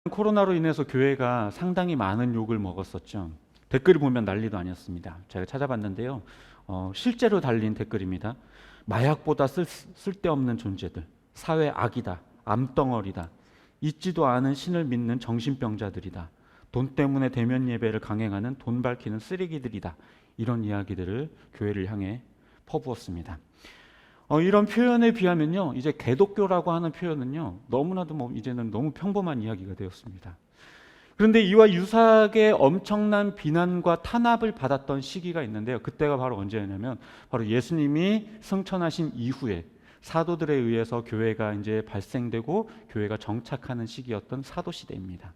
코로나로 인해서 교회가 상당히 많은 욕을 먹었었죠. 댓글을 보면 난리도 아니었습니다. 제가 찾아봤는데요. 실제로 달린 댓글입니다. 마약보다 쓸데없는 존재들, 사회 악이다, 암덩어리다, 있지도 않은 신을 믿는 정신병자들이다, 돈 때문에 대면 예배를 강행하는 돈 밝히는 쓰레기들이다, 이런 이야기들을 교회를 향해 퍼부었습니다. 이런 표현에 비하면요, 이제 개독교라고 하는 표현은요, 너무나도 이제는 너무 평범한 이야기가 되었습니다. 그런데 이와 유사하게 엄청난 비난과 탄압을 받았던 시기가 있는데요. 그때가 바로 언제였냐면 바로 예수님이 승천하신 이후에 사도들에 의해서 교회가 이제 발생되고 교회가 정착하는 시기였던 사도 시대입니다.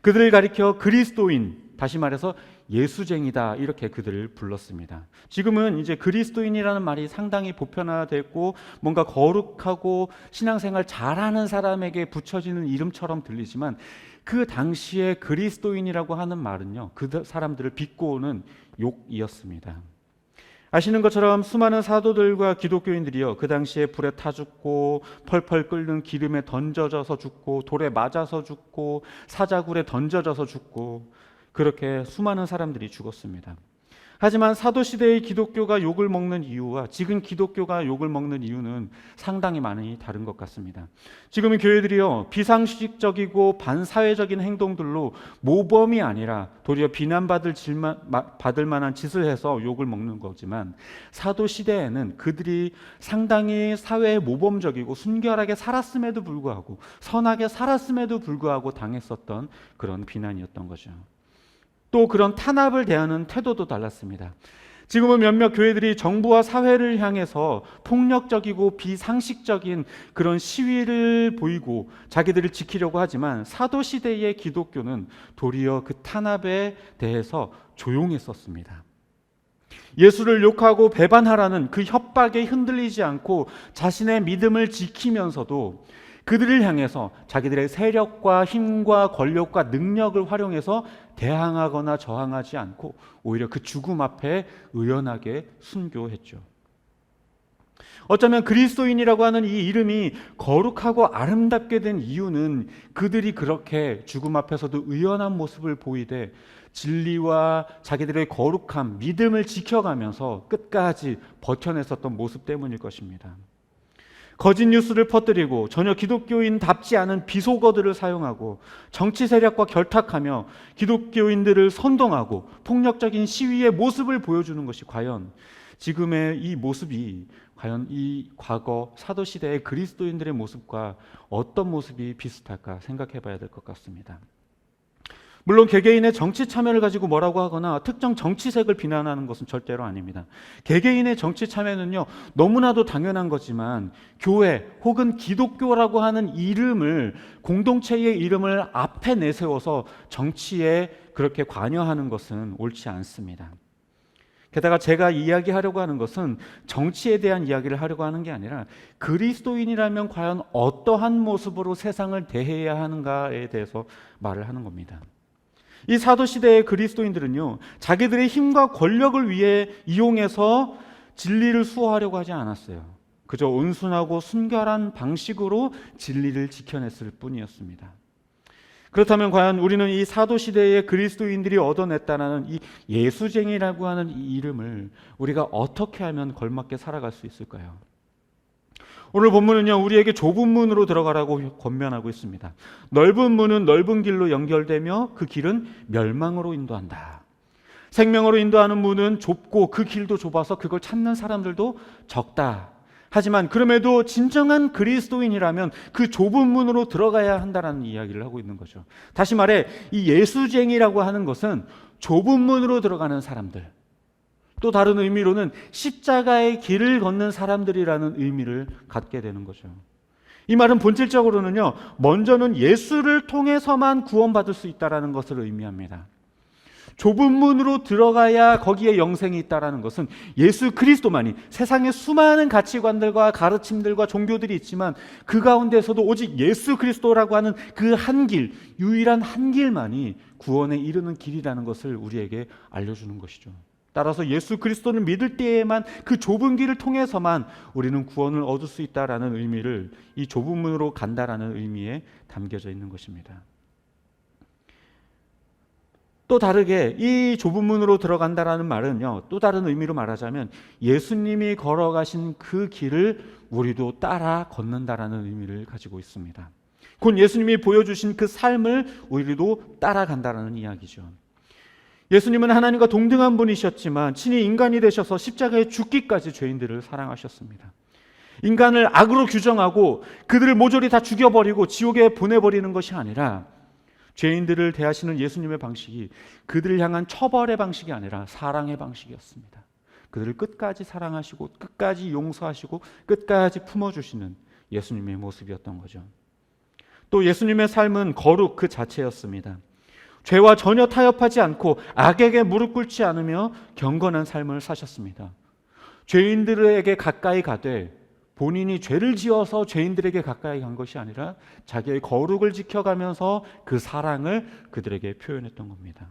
그들을 가리켜 그리스도인, 다시 말해서 예수쟁이다, 이렇게 그들을 불렀습니다. 지금은 이제 그리스도인이라는 말이 상당히 보편화됐고 뭔가 거룩하고 신앙생활 잘하는 사람에게 붙여지는 이름처럼 들리지만 그 당시에 그리스도인이라고 하는 말은요, 그 사람들을 비꼬는 욕이었습니다. 아시는 것처럼 수많은 사도들과 기독교인들이요, 그 당시에 불에 타 죽고 펄펄 끓는 기름에 던져져서 죽고 돌에 맞아서 죽고 사자굴에 던져져서 죽고, 그렇게 수많은 사람들이 죽었습니다. 하지만 사도시대의 기독교가 욕을 먹는 이유와 지금 기독교가 욕을 먹는 이유는 상당히 많이 다른 것 같습니다. 지금은 교회들이요, 비상식적이고 반사회적인 행동들로 모범이 아니라 도리어 비난받을 받을 만한 짓을 해서 욕을 먹는 거지만, 사도시대에는 그들이 상당히 사회에 모범적이고 순결하게 살았음에도 불구하고 선하게 살았음에도 불구하고 당했었던 그런 비난이었던 거죠. 또 그런 탄압을 대하는 태도도 달랐습니다. 지금은 몇몇 교회들이 정부와 사회를 향해서 폭력적이고 비상식적인 그런 시위를 보이고 자기들을 지키려고 하지만, 사도시대의 기독교는 도리어 그 탄압에 대해서 조용했었습니다. 예수를 욕하고 배반하라는 그 협박에 흔들리지 않고 자신의 믿음을 지키면서도 그들을 향해서 자기들의 세력과 힘과 권력과 능력을 활용해서 대항하거나 저항하지 않고 오히려 그 죽음 앞에 의연하게 순교했죠. 어쩌면 그리스도인이라고 하는 이 이름이 거룩하고 아름답게 된 이유는 그들이 그렇게 죽음 앞에서도 의연한 모습을 보이되 진리와 자기들의 거룩함, 믿음을 지켜가면서 끝까지 버텨냈었던 모습 때문일 것입니다. 거짓 뉴스를 퍼뜨리고 전혀 기독교인답지 않은 비속어들을 사용하고 정치 세력과 결탁하며 기독교인들을 선동하고 폭력적인 시위의 모습을 보여주는 것이 과연 지금의 이 모습이 과연 이 과거 사도시대의 그리스도인들의 모습과 어떤 모습이 비슷할까 생각해 봐야 될 것 같습니다. 물론 개개인의 정치 참여를 가지고 뭐라고 하거나 특정 정치색을 비난하는 것은 절대로 아닙니다. 개개인의 정치 참여는요, 너무나도 당연한 거지만 교회 혹은 기독교라고 하는 이름을, 공동체의 이름을 앞에 내세워서 정치에 그렇게 관여하는 것은 옳지 않습니다. 게다가 제가 이야기하려고 하는 것은 정치에 대한 이야기를 하려고 하는 게 아니라 그리스도인이라면 과연 어떠한 모습으로 세상을 대해야 하는가에 대해서 말을 하는 겁니다. 이 사도시대의 그리스도인들은요, 자기들의 힘과 권력을 위해 이용해서 진리를 수호하려고 하지 않았어요. 그저 온순하고 순결한 방식으로 진리를 지켜냈을 뿐이었습니다. 그렇다면 과연 우리는 이 사도시대의 그리스도인들이 얻어냈다는 이 예수쟁이라고 하는 이 이름을 우리가 어떻게 하면 걸맞게 살아갈 수 있을까요? 오늘 본문은요, 우리에게 좁은 문으로 들어가라고 권면하고 있습니다. 넓은 문은 넓은 길로 연결되며 그 길은 멸망으로 인도한다. 생명으로 인도하는 문은 좁고 그 길도 좁아서 그걸 찾는 사람들도 적다. 하지만 그럼에도 진정한 그리스도인이라면 그 좁은 문으로 들어가야 한다는 이야기를 하고 있는 거죠. 다시 말해 이 예수쟁이라고 하는 것은 좁은 문으로 들어가는 사람들, 또 다른 의미로는 십자가의 길을 걷는 사람들이라는 의미를 갖게 되는 거죠. 이 말은 본질적으로는요, 먼저는 예수를 통해서만 구원받을 수 있다는 것을 의미합니다. 좁은 문으로 들어가야 거기에 영생이 있다는 것은 예수 그리스도만이, 세상의 수많은 가치관들과 가르침들과 종교들이 있지만 그 가운데서도 오직 예수 그리스도라고 하는 그 한 길, 유일한 한 길만이 구원에 이르는 길이라는 것을 우리에게 알려주는 것이죠. 따라서 예수 그리스도를 믿을 때에만, 그 좁은 길을 통해서만 우리는 구원을 얻을 수 있다라는 의미를, 이 좁은 문으로 간다라는 의미에 담겨져 있는 것입니다. 또 다르게 이 좁은 문으로 들어간다라는 말은요, 또 다른 의미로 말하자면 예수님이 걸어가신 그 길을 우리도 따라 걷는다라는 의미를 가지고 있습니다. 곧 예수님이 보여주신 그 삶을 우리도 따라간다라는 이야기죠. 예수님은 하나님과 동등한 분이셨지만 친히 인간이 되셔서 십자가에 죽기까지 죄인들을 사랑하셨습니다. 인간을 악으로 규정하고 그들을 모조리 다 죽여버리고 지옥에 보내버리는 것이 아니라, 죄인들을 대하시는 예수님의 방식이 그들을 향한 처벌의 방식이 아니라 사랑의 방식이었습니다. 그들을 끝까지 사랑하시고 끝까지 용서하시고 끝까지 품어주시는 예수님의 모습이었던 거죠. 또 예수님의 삶은 거룩 그 자체였습니다. 죄와 전혀 타협하지 않고 악에게 무릎 꿇지 않으며 경건한 삶을 사셨습니다. 죄인들에게 가까이 가되 본인이 죄를 지어서 죄인들에게 가까이 간 것이 아니라 자기의 거룩을 지켜가면서 그 사랑을 그들에게 표현했던 겁니다.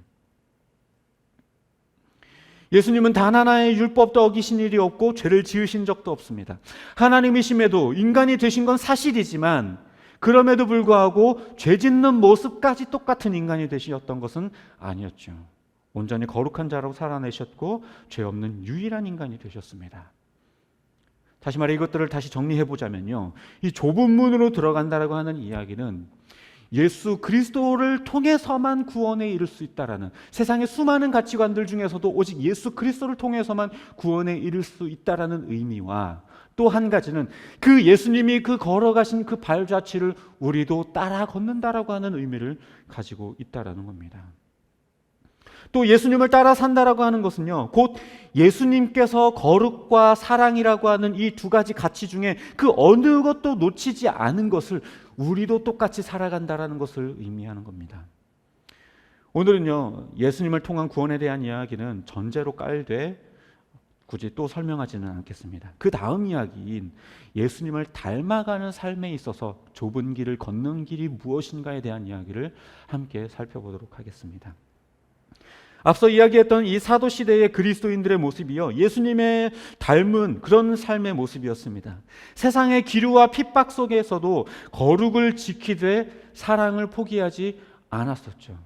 예수님은 단 하나의 율법도 어기신 일이 없고 죄를 지으신 적도 없습니다. 하나님이심에도 인간이 되신 건 사실이지만 그럼에도 불구하고 죄 짓는 모습까지 똑같은 인간이 되셨던 것은 아니었죠. 온전히 거룩한 자로 살아내셨고 죄 없는 유일한 인간이 되셨습니다. 다시 말해 이것들을 다시 정리해 보자면요, 이 좁은 문으로 들어간다라고 하는 이야기는 예수 그리스도를 통해서만 구원에 이를 수 있다라는, 세상의 수많은 가치관들 중에서도 오직 예수 그리스도를 통해서만 구원에 이를 수 있다라는 의미와, 또 한 가지는 그 예수님이 그 걸어가신 그 발자취를 우리도 따라 걷는다라고 하는 의미를 가지고 있다라는 겁니다. 또 예수님을 따라 산다라고 하는 것은요, 곧 예수님께서 거룩과 사랑이라고 하는 이 두 가지 가치 중에 그 어느 것도 놓치지 않은 것을 우리도 똑같이 살아간다라는 것을 의미하는 겁니다. 오늘은요, 예수님을 통한 구원에 대한 이야기는 전제로 깔되 굳이 또 설명하지는 않겠습니다. 그 다음 이야기인 예수님을 닮아가는 삶에 있어서 좁은 길을 걷는 길이 무엇인가에 대한 이야기를 함께 살펴보도록 하겠습니다. 앞서 이야기했던 이 사도시대의 그리스도인들의 모습이요, 예수님의 닮은 그런 삶의 모습이었습니다. 세상의 기류와 핍박 속에서도 거룩을 지키되 사랑을 포기하지 않았었죠.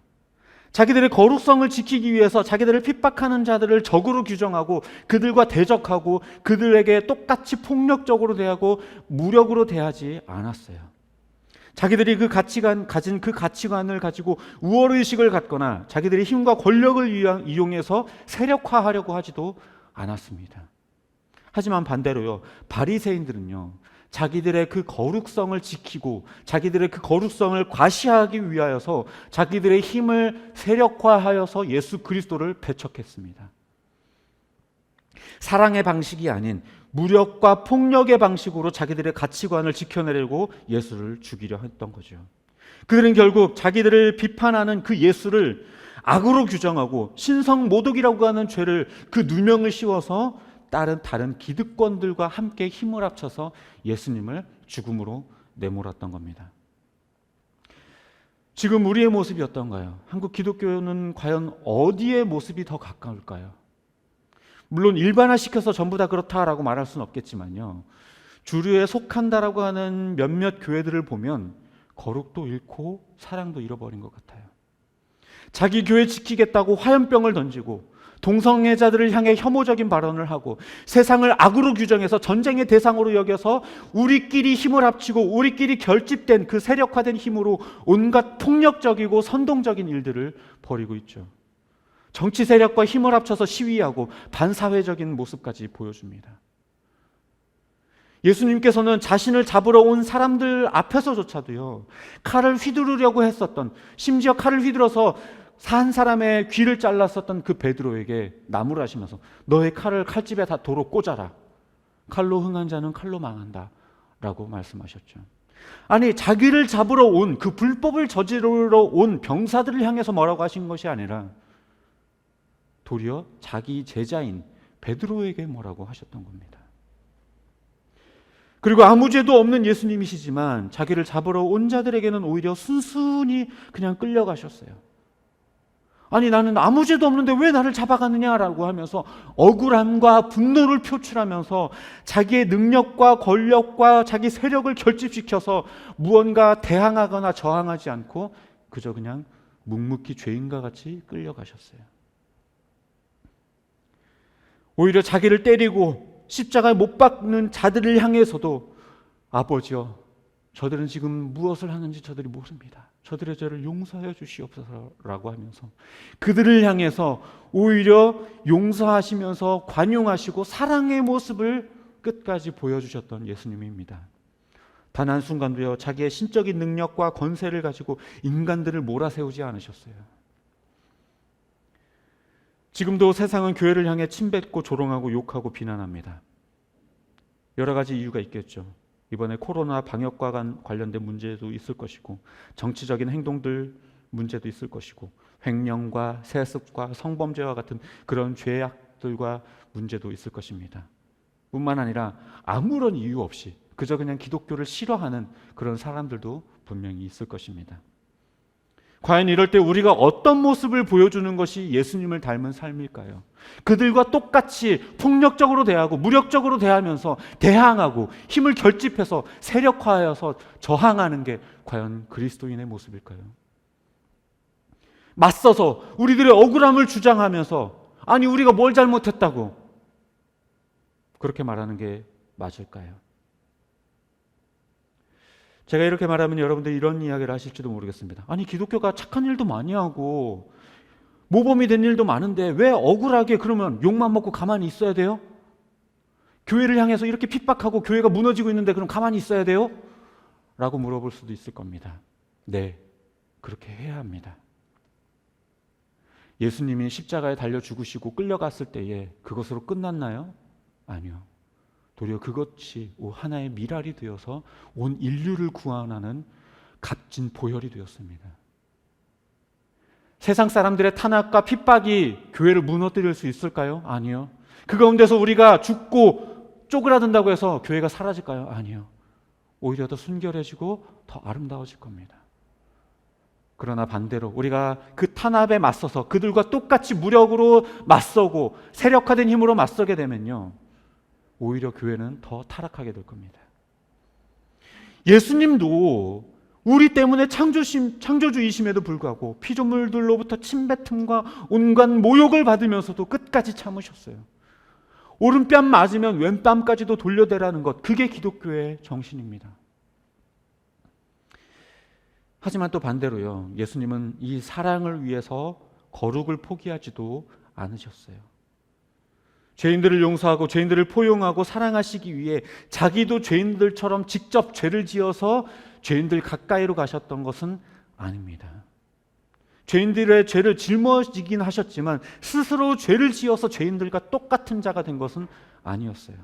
자기들의 거룩성을 지키기 위해서 자기들을 핍박하는 자들을 적으로 규정하고 그들과 대적하고 그들에게 똑같이 폭력적으로 대하고 무력으로 대하지 않았어요. 자기들이 그 가치관, 가진 그 가치관을 가지고 우월의식을 갖거나 자기들의 힘과 권력을 이용해서 세력화하려고 하지도 않았습니다. 하지만 반대로요, 바리새인들은요, 자기들의 그 거룩성을 지키고 자기들의 그 거룩성을 과시하기 위하여서 자기들의 힘을 세력화하여서 예수 그리스도를 배척했습니다. 사랑의 방식이 아닌 무력과 폭력의 방식으로 자기들의 가치관을 지켜내려고 예수를 죽이려 했던 거죠. 그들은 결국 자기들을 비판하는 그 예수를 악으로 규정하고 신성모독이라고 하는 죄를, 그 누명을 씌워서 다른 기득권들과 함께 힘을 합쳐서 예수님을 죽음으로 내몰았던 겁니다. 지금 우리의 모습이 어떤가요? 한국 기독교는 과연 어디에 모습이 더 가까울까요? 물론 일반화시켜서 전부 다 그렇다라고 말할 수는 없겠지만요, 주류에 속한다라고 하는 몇몇 교회들을 보면 거룩도 잃고 사랑도 잃어버린 것 같아요. 자기 교회 지키겠다고 화염병을 던지고 동성애자들을 향해 혐오적인 발언을 하고 세상을 악으로 규정해서 전쟁의 대상으로 여겨서 우리끼리 힘을 합치고 우리끼리 결집된 그 세력화된 힘으로 온갖 폭력적이고 선동적인 일들을 벌이고 있죠. 정치 세력과 힘을 합쳐서 시위하고 반사회적인 모습까지 보여줍니다. 예수님께서는 자신을 잡으러 온 사람들 앞에서조차도요, 칼을 휘두르려고 했었던, 심지어 칼을 휘둘러서 한 사람의 귀를 잘랐었던 그 베드로에게 나무라시면서 너의 칼을 칼집에 다 도로 꽂아라. 칼로 흥한 자는 칼로 망한다 라고 말씀하셨죠. 아니, 자기를 잡으러 온, 그 불법을 저지르러 온 병사들을 향해서 뭐라고 하신 것이 아니라 도리어 자기 제자인 베드로에게 뭐라고 하셨던 겁니다. 그리고 아무 죄도 없는 예수님이시지만 자기를 잡으러 온 자들에게는 오히려 순순히 그냥 끌려가셨어요. 아니 나는 아무 죄도 없는데 왜 나를 잡아가느냐라고 하면서 억울함과 분노를 표출하면서 자기의 능력과 권력과 자기 세력을 결집시켜서 무언가 대항하거나 저항하지 않고 그저 그냥 묵묵히 죄인과 같이 끌려가셨어요. 오히려 자기를 때리고 십자가에 못 박는 자들을 향해서도 아버지여, 저들은 지금 무엇을 하는지 저들이 모릅니다. 저들의 죄를 용서하여 주시옵소서라고 하면서 그들을 향해서 오히려 용서하시면서 관용하시고 사랑의 모습을 끝까지 보여주셨던 예수님입니다. 단 한순간도요 자기의 신적인 능력과 권세를 가지고 인간들을 몰아세우지 않으셨어요. 지금도 세상은 교회를 향해 침뱉고 조롱하고 욕하고 비난합니다. 여러 가지 이유가 있겠죠. 이번에 코로나 방역과 관련된 문제도 있을 것이고, 정치적인 행동들 문제도 있을 것이고, 횡령과 세습과 성범죄와 같은 그런 죄악들과 문제도 있을 것입니다. 뿐만 아니라 아무런 이유 없이 그저 그냥 기독교를 싫어하는 그런 사람들도 분명히 있을 것입니다. 과연 이럴 때 우리가 어떤 모습을 보여주는 것이 예수님을 닮은 삶일까요? 그들과 똑같이 폭력적으로 대하고 무력적으로 대하면서 대항하고 힘을 결집해서 세력화하여서 저항하는 게 과연 그리스도인의 모습일까요? 맞서서 우리들의 억울함을 주장하면서 아니 우리가 뭘 잘못했다고 그렇게 말하는 게 맞을까요? 제가 이렇게 말하면 여러분들이 이런 이야기를 하실지도 모르겠습니다. 아니 기독교가 착한 일도 많이 하고 모범이 된 일도 많은데 왜 억울하게 그러면 욕만 먹고 가만히 있어야 돼요? 교회를 향해서 이렇게 핍박하고 교회가 무너지고 있는데 그럼 가만히 있어야 돼요? 라고 물어볼 수도 있을 겁니다. 네, 그렇게 해야 합니다. 예수님이 십자가에 달려 죽으시고 끌려갔을 때에 그것으로 끝났나요? 아니요. 도리어 그것이 하나의 미랄이 되어서 온 인류를 구원하는 값진 보혈이 되었습니다. 세상 사람들의 탄압과 핍박이 교회를 무너뜨릴 수 있을까요? 아니요. 그 가운데서 우리가 죽고 쪼그라든다고 해서 교회가 사라질까요? 아니요. 오히려 더 순결해지고 더 아름다워질 겁니다. 그러나 반대로 우리가 그 탄압에 맞서서 그들과 똑같이 무력으로 맞서고 세력화된 힘으로 맞서게 되면요, 오히려 교회는 더 타락하게 될 겁니다. 예수님도 우리 때문에 창조주이심에도 불구하고 피조물들로부터 침뱉음과 온갖 모욕을 받으면서도 끝까지 참으셨어요. 오른뺨 맞으면 왼뺨까지도 돌려대라는 것, 그게 기독교의 정신입니다. 하지만 또 반대로요, 예수님은 이 사랑을 위해서 거룩을 포기하지도 않으셨어요. 죄인들을 용서하고 죄인들을 포용하고 사랑하시기 위해 자기도 죄인들처럼 직접 죄를 지어서 죄인들 가까이로 가셨던 것은 아닙니다. 죄인들의 죄를 짊어지긴 하셨지만 스스로 죄를 지어서 죄인들과 똑같은 자가 된 것은 아니었어요.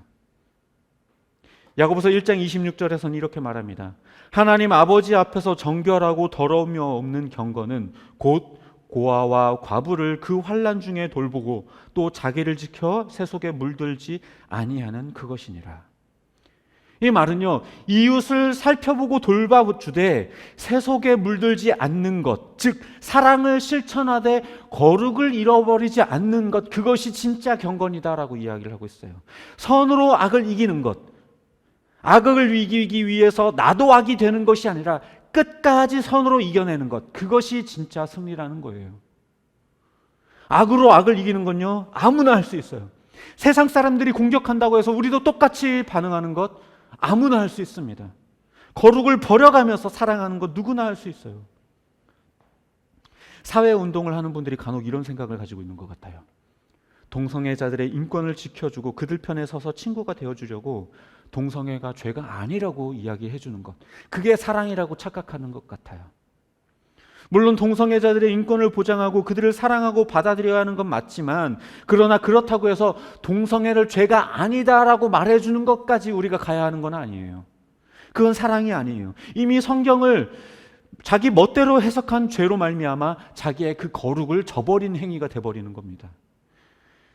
야고보서 1장 26절에서는 이렇게 말합니다. 하나님 아버지 앞에서 정결하고 더러움이 없는 경건은 곧 고아와 과부를 그 환난 중에 돌보고 또 자기를 지켜 세속에 물들지 아니하는 그것이니라. 이 말은요, 이웃을 살펴보고 돌봐주되 세속에 물들지 않는 것, 즉 사랑을 실천하되 거룩을 잃어버리지 않는 것, 그것이 진짜 경건이다라고 이야기를 하고 있어요. 선으로 악을 이기는 것, 악을 이기기 위해서 나도 악이 되는 것이 아니라 끝까지 선으로 이겨내는 것, 그것이 진짜 승리라는 거예요. 악으로 악을 이기는 건요, 아무나 할 수 있어요. 세상 사람들이 공격한다고 해서 우리도 똑같이 반응하는 것 아무나 할 수 있습니다. 거룩을 버려가면서 사랑하는 것 누구나 할 수 있어요. 사회운동을 하는 분들이 간혹 이런 생각을 가지고 있는 것 같아요. 동성애자들의 인권을 지켜주고 그들 편에 서서 친구가 되어주려고 동성애가 죄가 아니라고 이야기해 주는 것, 그게 사랑이라고 착각하는 것 같아요. 물론 동성애자들의 인권을 보장하고 그들을 사랑하고 받아들여야 하는 건 맞지만, 그러나 그렇다고 해서 동성애를 죄가 아니다라고 말해주는 것까지 우리가 가야 하는 건 아니에요. 그건 사랑이 아니에요. 이미 성경을 자기 멋대로 해석한 죄로 말미암아 자기의 그 거룩을 저버린 행위가 돼버리는 겁니다.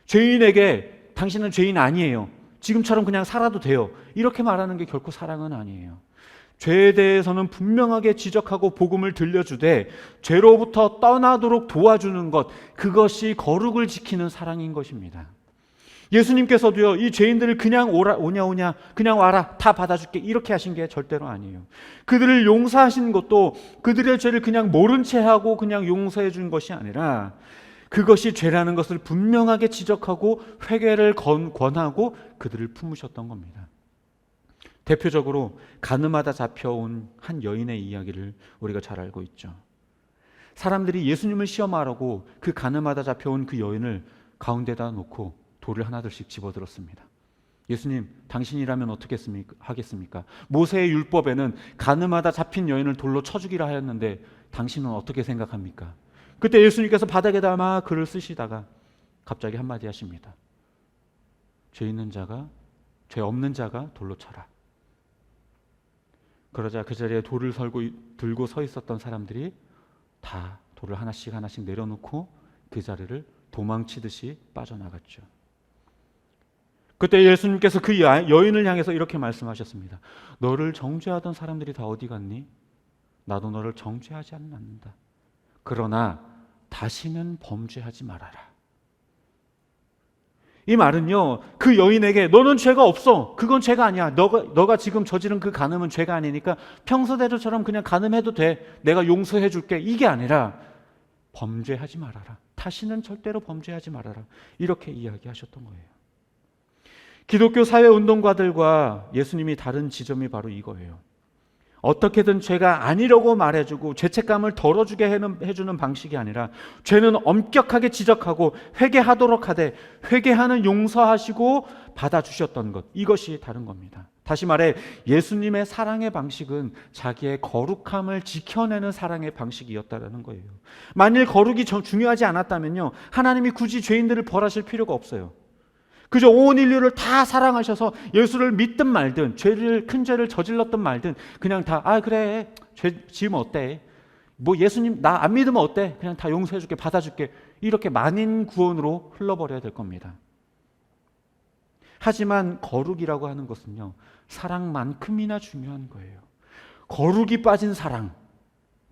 죄인에게 당신은 죄인 아니에요, 지금처럼 그냥 살아도 돼요, 이렇게 말하는 게 결코 사랑은 아니에요. 죄에 대해서는 분명하게 지적하고 복음을 들려주되 죄로부터 떠나도록 도와주는 것, 그것이 거룩을 지키는 사랑인 것입니다. 예수님께서도요, 이 죄인들을 그냥 오냐 그냥 와라 다 받아줄게 이렇게 하신 게 절대로 아니에요. 그들을 용서하신 것도 그들의 죄를 그냥 모른 채 하고 그냥 용서해 준 것이 아니라 그것이 죄라는 것을 분명하게 지적하고 회개를 권하고 그들을 품으셨던 겁니다. 대표적으로 가늠하다 잡혀온 한 여인의 이야기를 우리가 잘 알고 있죠. 사람들이 예수님을 시험하라고 그 가늠하다 잡혀온 그 여인을 가운데다 놓고 돌을 하나둘씩 집어들었습니다. 예수님, 당신이라면 어떻게 하겠습니까? 모세의 율법에는 가늠하다 잡힌 여인을 돌로 쳐 죽이라 하였는데 당신은 어떻게 생각합니까? 그때 예수님께서 바닥에다 막 글을 쓰시다가 갑자기 한마디 하십니다. 죄 없는 자가 돌로 쳐라. 그러자 그 자리에 돌을 들고 서 있었던 사람들이 다 돌을 하나씩 내려놓고 그 자리를 도망치듯이 빠져나갔죠. 그때 예수님께서 그 여인을 향해서 이렇게 말씀하셨습니다. 너를 정죄하던 사람들이 다 어디 갔니? 나도 너를 정죄하지 않는다. 그러나 다시는 범죄하지 말아라. 이 말은요, 그 여인에게 너는 죄가 없어. 그건 죄가 아니야. 너가 지금 저지른 그 간음은 죄가 아니니까 평소대로처럼 그냥 간음해도 돼. 내가 용서해 줄게. 이게 아니라 범죄하지 말아라. 다시는 절대로 범죄하지 말아라. 이렇게 이야기하셨던 거예요. 기독교 사회운동가들과 예수님이 다른 지점이 바로 이거예요. 어떻게든 죄가 아니라고 말해주고 죄책감을 덜어주게 해주는 방식이 아니라 죄는 엄격하게 지적하고 회개하도록 하되 회개하는 용서하시고 받아주셨던 것, 이것이 다른 겁니다. 다시 말해 예수님의 사랑의 방식은 자기의 거룩함을 지켜내는 사랑의 방식이었다는 거예요. 만일 거룩이 중요하지 않았다면요, 하나님이 굳이 죄인들을 벌하실 필요가 없어요. 그저 온 인류를 다 사랑하셔서 예수를 믿든 말든 큰 죄를 저질렀든 말든 그냥 다 그래 죄 지으면 어때? 뭐 예수님 나 안 믿으면 어때? 그냥 다 용서해 줄게, 받아줄게. 이렇게 만인 구원으로 흘러버려야 될 겁니다. 하지만 거룩이라고 하는 것은요, 사랑만큼이나 중요한 거예요. 거룩이 빠진 사랑,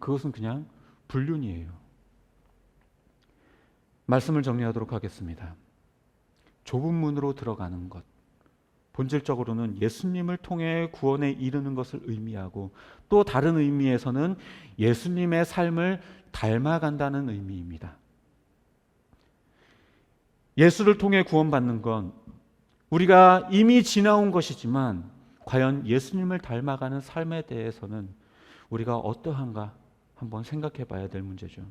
그것은 그냥 불륜이에요. 말씀을 정리하도록 하겠습니다. 좁은 문으로 들어가는 것, 본질적으로는 예수님을 통해 구원에 이르는 것을 의미하고 또 다른 의미에서는 예수님의 삶을 닮아간다는 의미입니다. 예수를 통해 구원받는 건 우리가 이미 지나온 것이지만 과연 예수님을 닮아가는 삶에 대해서는 우리가 어떠한가 한번 생각해 봐야 될 문제죠.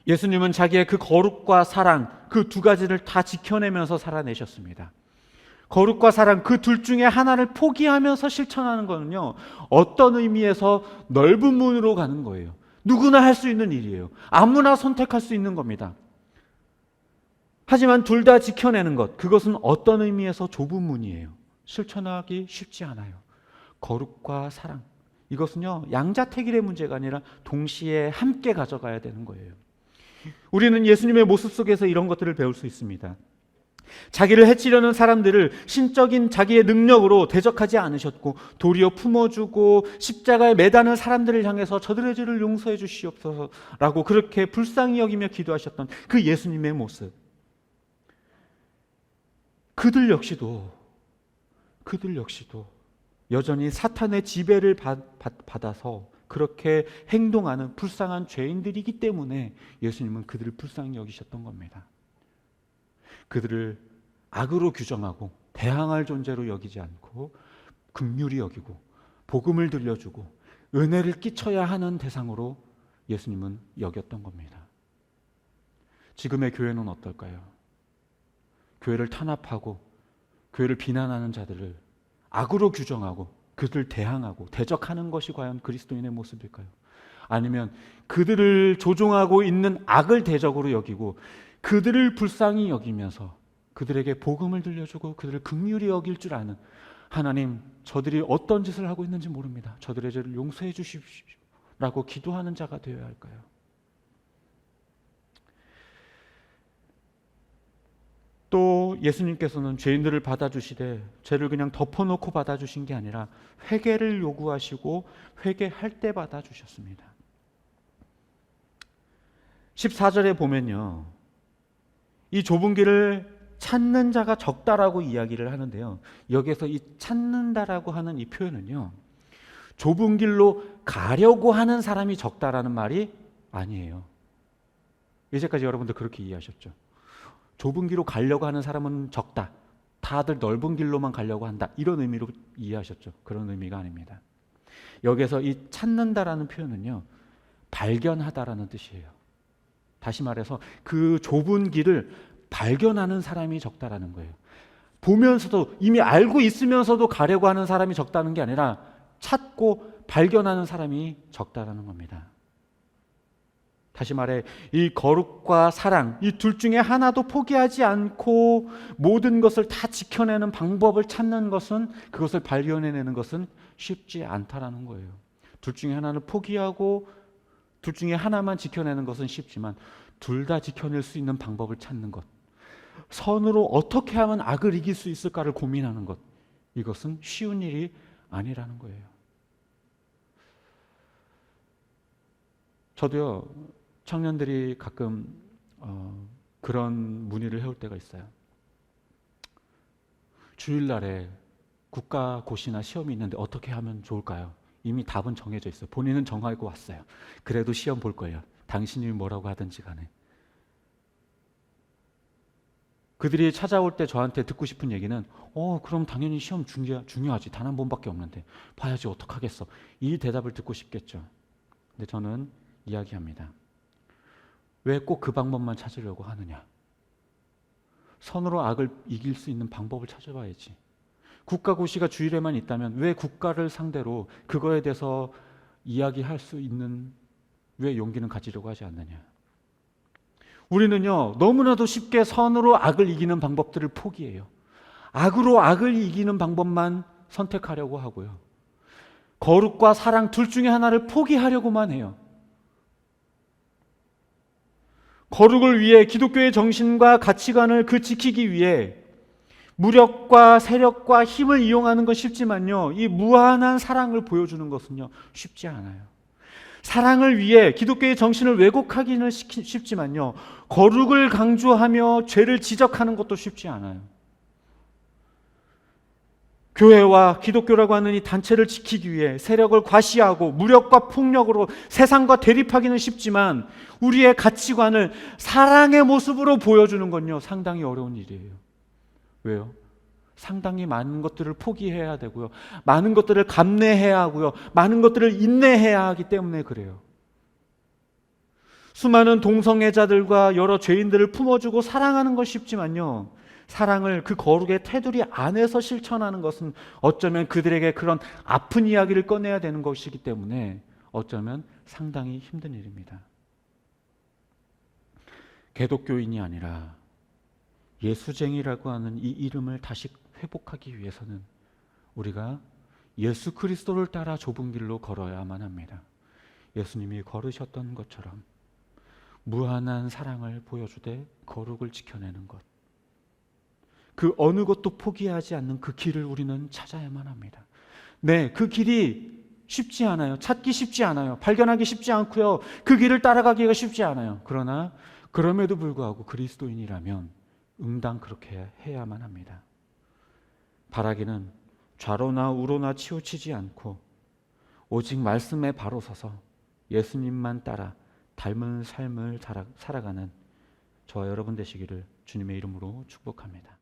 예수님은 자기의 그 거룩과 사랑, 그 두 가지를 다 지켜내면서 살아내셨습니다. 거룩과 사랑, 그 둘 중에 하나를 포기하면서 실천하는 것은요, 어떤 의미에서 넓은 문으로 가는 거예요. 누구나 할 수 있는 일이에요. 아무나 선택할 수 있는 겁니다. 하지만 둘 다 지켜내는 것, 그것은 어떤 의미에서 좁은 문이에요. 실천하기 쉽지 않아요. 거룩과 사랑, 이것은요, 양자택일의 문제가 아니라 동시에 함께 가져가야 되는 거예요. 우리는 예수님의 모습 속에서 이런 것들을 배울 수 있습니다. 자기를 해치려는 사람들을 신적인 자기의 능력으로 대적하지 않으셨고 도리어 품어주고 십자가에 매다는 사람들을 향해서 저들의 죄를 용서해 주시옵소서라고 그렇게 불쌍히 여기며 기도하셨던 그 예수님의 모습, 그들 역시도 여전히 사탄의 지배를 받아서 그렇게 행동하는 불쌍한 죄인들이기 때문에 예수님은 그들을 불쌍히 여기셨던 겁니다. 그들을 악으로 규정하고 대항할 존재로 여기지 않고 긍휼히 여기고 복음을 들려주고 은혜를 끼쳐야 하는 대상으로 예수님은 여겼던 겁니다. 지금의 교회는 어떨까요? 교회를 탄압하고 교회를 비난하는 자들을 악으로 규정하고 그들을 대항하고 대적하는 것이 과연 그리스도인의 모습일까요? 아니면 그들을 조종하고 있는 악을 대적으로 여기고 그들을 불쌍히 여기면서 그들에게 복음을 들려주고 그들을 긍휼히 여길 줄 아는, 하나님 저들이 어떤 짓을 하고 있는지 모릅니다, 저들의 죄를 용서해 주십시오 라고 기도하는 자가 되어야 할까요? 또 예수님께서는 죄인들을 받아주시되 죄를 그냥 덮어놓고 받아주신 게 아니라 회개를 요구하시고 회개할 때 받아주셨습니다. 14절에 보면요, 이 좁은 길을 찾는 자가 적다라고 이야기를 하는데요, 여기에서 이 찾는다라고 하는 이 표현은요, 좁은 길로 가려고 하는 사람이 적다라는 말이 아니에요. 이제까지 여러분들 그렇게 이해하셨죠? 좁은 길로 가려고 하는 사람은 적다, 다들 넓은 길로만 가려고 한다, 이런 의미로 이해하셨죠? 그런 의미가 아닙니다. 여기에서 이 찾는다라는 표현은요, 발견하다라는 뜻이에요. 다시 말해서 그 좁은 길을 발견하는 사람이 적다라는 거예요. 보면서도, 이미 알고 있으면서도 가려고 하는 사람이 적다는 게 아니라 찾고 발견하는 사람이 적다라는 겁니다. 다시 말해, 이 거룩과 사랑, 이 둘 중에 하나도 포기하지 않고 모든 것을 다 지켜내는 방법을 찾는 것은, 그것을 발견해내는 것은 쉽지 않다라는 거예요. 둘 중에 하나를 포기하고 둘 중에 하나만 지켜내는 것은 쉽지만 둘 다 지켜낼 수 있는 방법을 찾는 것, 선으로 어떻게 하면 악을 이길 수 있을까를 고민하는 것, 이것은 쉬운 일이 아니라는 거예요. 저도요, 청년들이 가끔 그런 문의를 해올 때가 있어요. 주일날에 국가고시나 시험이 있는데 어떻게 하면 좋을까요? 이미 답은 정해져 있어요. 본인은 정하고 왔어요. 그래도 시험 볼 거예요. 당신이 뭐라고 하든지 간에. 그들이 찾아올 때 저한테 듣고 싶은 얘기는, 그럼 당연히 시험 중요하지. 단 한 번밖에 없는데 봐야지 어떡하겠어. 이 대답을 듣고 싶겠죠. 근데 저는 이야기합니다. 왜 꼭 그 방법만 찾으려고 하느냐? 선으로 악을 이길 수 있는 방법을 찾아봐야지. 국가고시가 주일에만 있다면 왜 국가를 상대로 그거에 대해서 이야기할 수 있는 왜 용기는 가지려고 하지 않느냐? 우리는요, 너무나도 쉽게 선으로 악을 이기는 방법들을 포기해요. 악으로 악을 이기는 방법만 선택하려고 하고요, 거룩과 사랑 둘 중에 하나를 포기하려고만 해요. 거룩을 위해, 기독교의 정신과 가치관을 지키기 위해 무력과 세력과 힘을 이용하는 건 쉽지만요, 이 무한한 사랑을 보여주는 것은요, 쉽지 않아요. 사랑을 위해 기독교의 정신을 왜곡하기는 쉽지만요, 거룩을 강조하며 죄를 지적하는 것도 쉽지 않아요. 교회와 기독교라고 하는 이 단체를 지키기 위해 세력을 과시하고 무력과 폭력으로 세상과 대립하기는 쉽지만 우리의 가치관을 사랑의 모습으로 보여주는 건요, 상당히 어려운 일이에요. 왜요? 상당히 많은 것들을 포기해야 되고요, 많은 것들을 감내해야 하고요, 많은 것들을 인내해야 하기 때문에 그래요. 수많은 동성애자들과 여러 죄인들을 품어주고 사랑하는 건 쉽지만요, 사랑을 그 거룩의 테두리 안에서 실천하는 것은 어쩌면 그들에게 그런 아픈 이야기를 꺼내야 되는 것이기 때문에 어쩌면 상당히 힘든 일입니다. 개독교인이 아니라 예수쟁이라고 하는 이 이름을 다시 회복하기 위해서는 우리가 예수 그리스도를 따라 좁은 길로 걸어야만 합니다. 예수님이 걸으셨던 것처럼 무한한 사랑을 보여주되 거룩을 지켜내는 것, 그 어느 것도 포기하지 않는 그 길을 우리는 찾아야만 합니다. 네, 그 길이 쉽지 않아요. 찾기 쉽지 않아요. 발견하기 쉽지 않고요, 그 길을 따라가기가 쉽지 않아요. 그러나 그럼에도 불구하고 그리스도인이라면 응당 그렇게 해야만 합니다. 바라기는 좌로나 우로나 치우치지 않고 오직 말씀에 바로 서서 예수님만 따라 닮은 삶을 살아가는 저와 여러분 되시기를 주님의 이름으로 축복합니다.